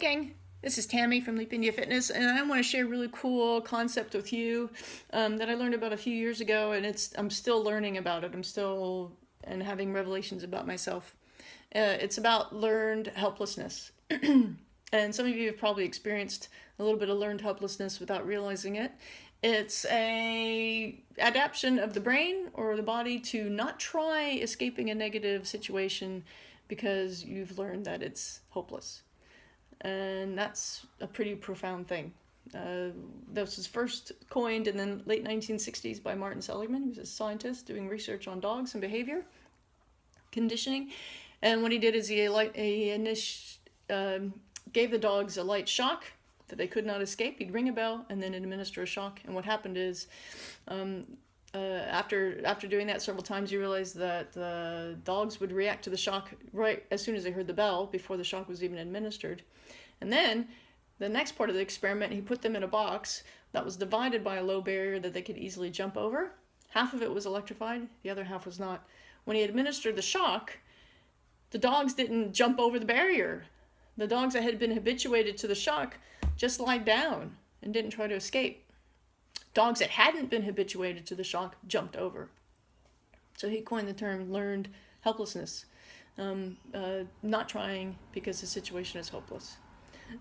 gang. This is Tammy from Leap India Fitness, and I want to share a really cool concept with you that I learned about a few years ago, and I'm still learning about it. I'm still and having revelations about myself. It's about learned helplessness. And some of you have probably experienced a little bit of learned helplessness without realizing it. It's a adaptation of the brain or the body to not try escaping a negative situation because you've learned that it's hopeless. And that's a pretty profound thing. This was first coined in the late 1960s by Martin Seligman. He was a scientist doing research on dogs and behavior conditioning. And what he did is he gave the dogs a light shock that they could not escape. He'd ring a bell and then administer a shock. And what happened is, after doing that several times, you realized that the dogs would react to the shock right as soon as they heard the bell, before the shock was even administered. And then the next part of the experiment, he put them in a box that was divided by a low barrier that they could easily jump over. Half of it was electrified, the other half was not. When he administered the shock, the dogs didn't jump over the barrier. The dogs that had been habituated to the shock just lied down and didn't try to escape. Dogs that hadn't been habituated to the shock jumped over. So he coined the term learned helplessness, not trying because the situation is hopeless.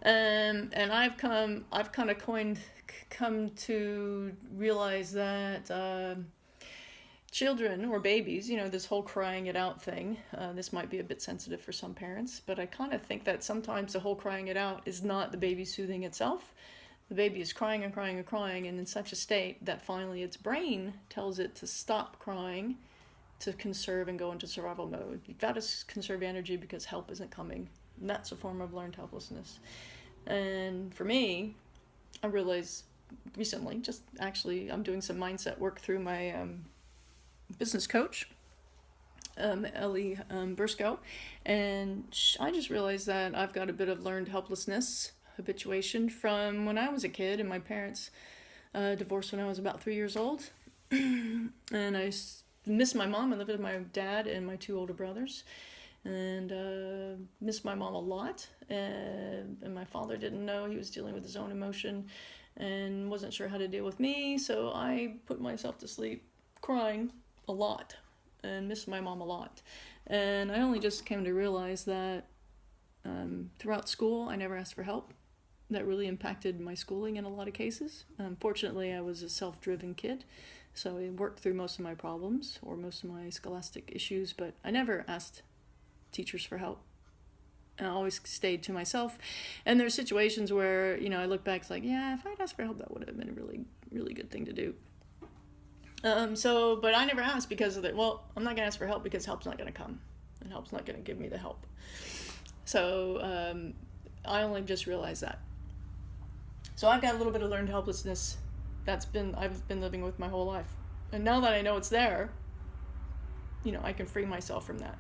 And I've come to realize that children or babies, this whole crying it out thing, this might be a bit sensitive for some parents, but I kind of think that sometimes the whole crying it out is not the baby soothing itself. The baby is crying and crying and crying, and in such a state that finally its brain tells it to stop crying, to conserve and go into survival mode. You've got to conserve energy because help isn't coming. And that's a form of learned helplessness. And for me, I realized recently, I'm doing some mindset work through my business coach, Ellie Bursko, and I just realized that I've got a bit of learned helplessness habituation from when I was a kid, and my parents divorced when I was about 3 years old. And I missed my mom. I lived with my dad and my two older brothers, and missed my mom a lot. And my father didn't know. He was dealing with his own emotion and wasn't sure how to deal with me, so I put myself to sleep crying a lot and missed my mom a lot. And I only just came to realize that throughout school I never asked for help. That really impacted my schooling in a lot of cases. Fortunately, I was a self-driven kid, so I worked through most of my problems or most of my scholastic issues, but I never asked teachers for help. And I always stayed to myself. And there's situations where, I look back, it's like, yeah, if I'd asked for help, that would have been a really, really good thing to do. But I never asked because of that. Well, I'm not going to ask for help because help's not going to come, and help's not going to give me the help. So I only just realized that. So I've got a little bit of learned helplessness I've been living with my whole life. And now that I know it's there, I can free myself from that.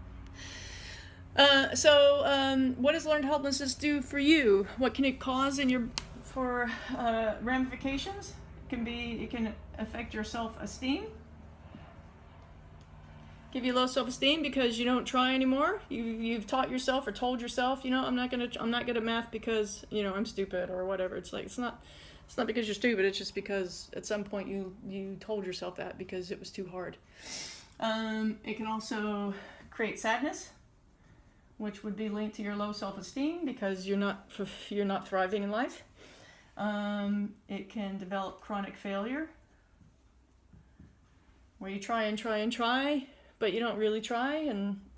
What does learned helplessness do for you? What can it cause for ramifications? It can affect your self-esteem. Give you low self-esteem because you don't try anymore. You've taught yourself or told yourself, I'm not good at math because I'm stupid or whatever. It's like it's not because you're stupid. It's just because at some point you told yourself that because it was too hard. It can also create sadness, which would be linked to your low self-esteem because you're not thriving in life. It can develop chronic failure, where you try and try and try, but you don't really try,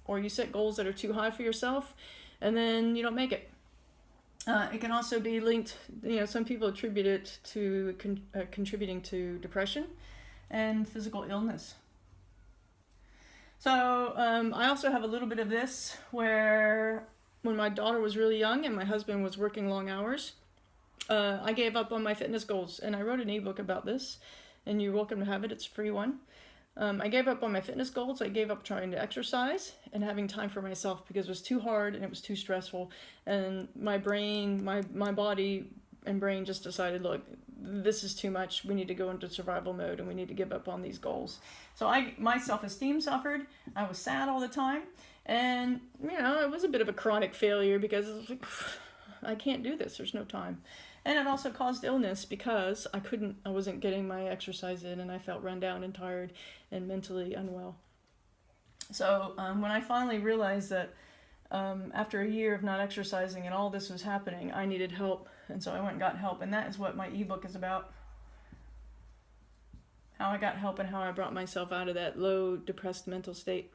or you set goals that are too high for yourself, and then you don't make it. It can also be linked, some people attribute it to contributing to depression and physical illness. So I also have a little bit of this where when my daughter was really young and my husband was working long hours, I gave up on my fitness goals, and I wrote an ebook about this, and you're welcome to have it. It's a free one. I gave up on my fitness goals. I gave up trying to exercise and having time for myself because it was too hard and it was too stressful. And my brain, my body and brain just decided, look, this is too much. We need to go into survival mode and we need to give up on these goals. So my self-esteem suffered. I was sad all the time. And, it was a bit of a chronic failure because I can't do this. There's no time. And it also caused illness because I wasn't getting my exercise in, and I felt run down and tired and mentally unwell. So when I finally realized that after a year of not exercising and all this was happening, I needed help. And so I went and got help. And that is what my ebook is about. How I got help and how I brought myself out of that low, depressed mental state.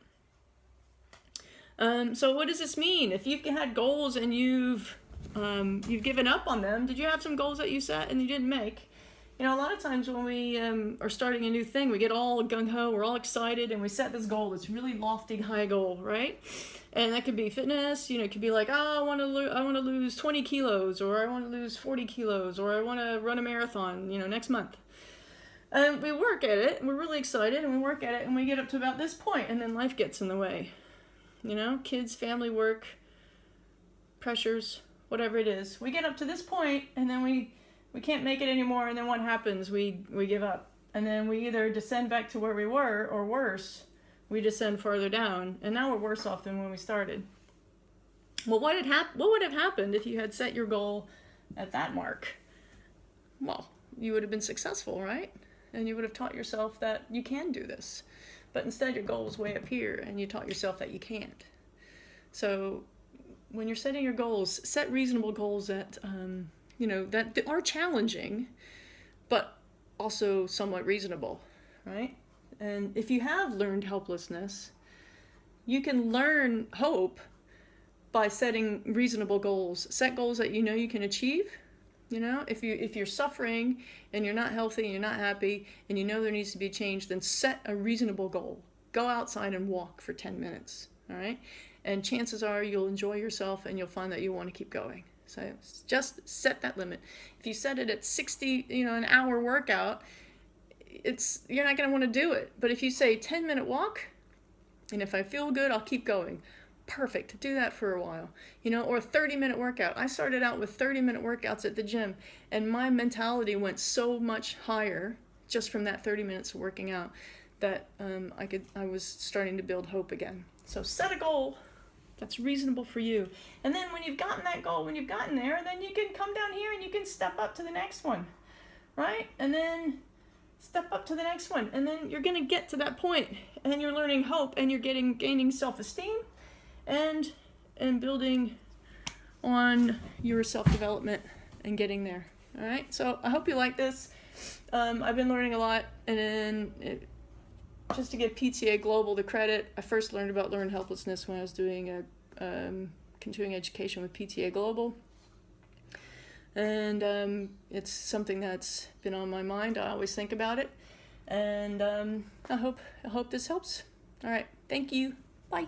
So what does this mean? If you've had goals and you've given up on them, did you have some goals that you set and you didn't make? You know, a lot of times when we are starting a new thing, we get all gung-ho, we're all excited, and we set this goal, this really lofty, high goal, right? And that could be fitness. You know, it could be like, oh, I want to lose 20 kilos, or I want to lose 40 kilos, or I want to run a marathon, you know, next month. And we work at it, and we're really excited, and we work at it, and we get up to about this point, and then life gets in the way. You know, kids, family, work, pressures, whatever it is. We get up to this point, and then we can't make it anymore, and then what happens? We give up. And then we either descend back to where we were, or worse, we descend farther down, and now we're worse off than when we started. Well, what would have happened if you had set your goal at that mark? Well, you would have been successful, right? And you would have taught yourself that you can do this. But instead your goal was way up here, and you taught yourself that you can't. So when you're setting your goals, set reasonable goals that that are challenging, but also somewhat reasonable, right? And if you have learned helplessness, you can learn hope by setting reasonable goals. Set goals that you know you can achieve. You know, if you're suffering and you're not healthy and you're not happy and you know there needs to be change, then set a reasonable goal. Go outside and walk for 10 minutes, all right? And chances are you'll enjoy yourself and you'll find that you want to keep going. So just set that limit. If you set it at 60, an hour workout, you're not going to want to do it. But if you say 10-minute walk, and if I feel good, I'll keep going. Perfect. Do that for a while, or a 30-minute workout. I started out with 30-minute workouts at the gym, and my mentality went so much higher just from that 30 minutes of working out that I was starting to build hope again. So set a goal that's reasonable for you. And then when you've gotten that goal, when you've gotten there, then you can come down here and you can step up to the next one, right? And then step up to the next one. And then you're going to get to that point, and you're learning hope, and you're gaining self-esteem and building on your self-development and getting there. All right? So I hope you like this. I've been learning a lot, and then just to give PTA Global the credit, I first learned about learned helplessness when I was doing a continuing education with PTA Global. And it's something that's been on my mind. I always think about it. And I hope this helps. All right. Thank you. Bye.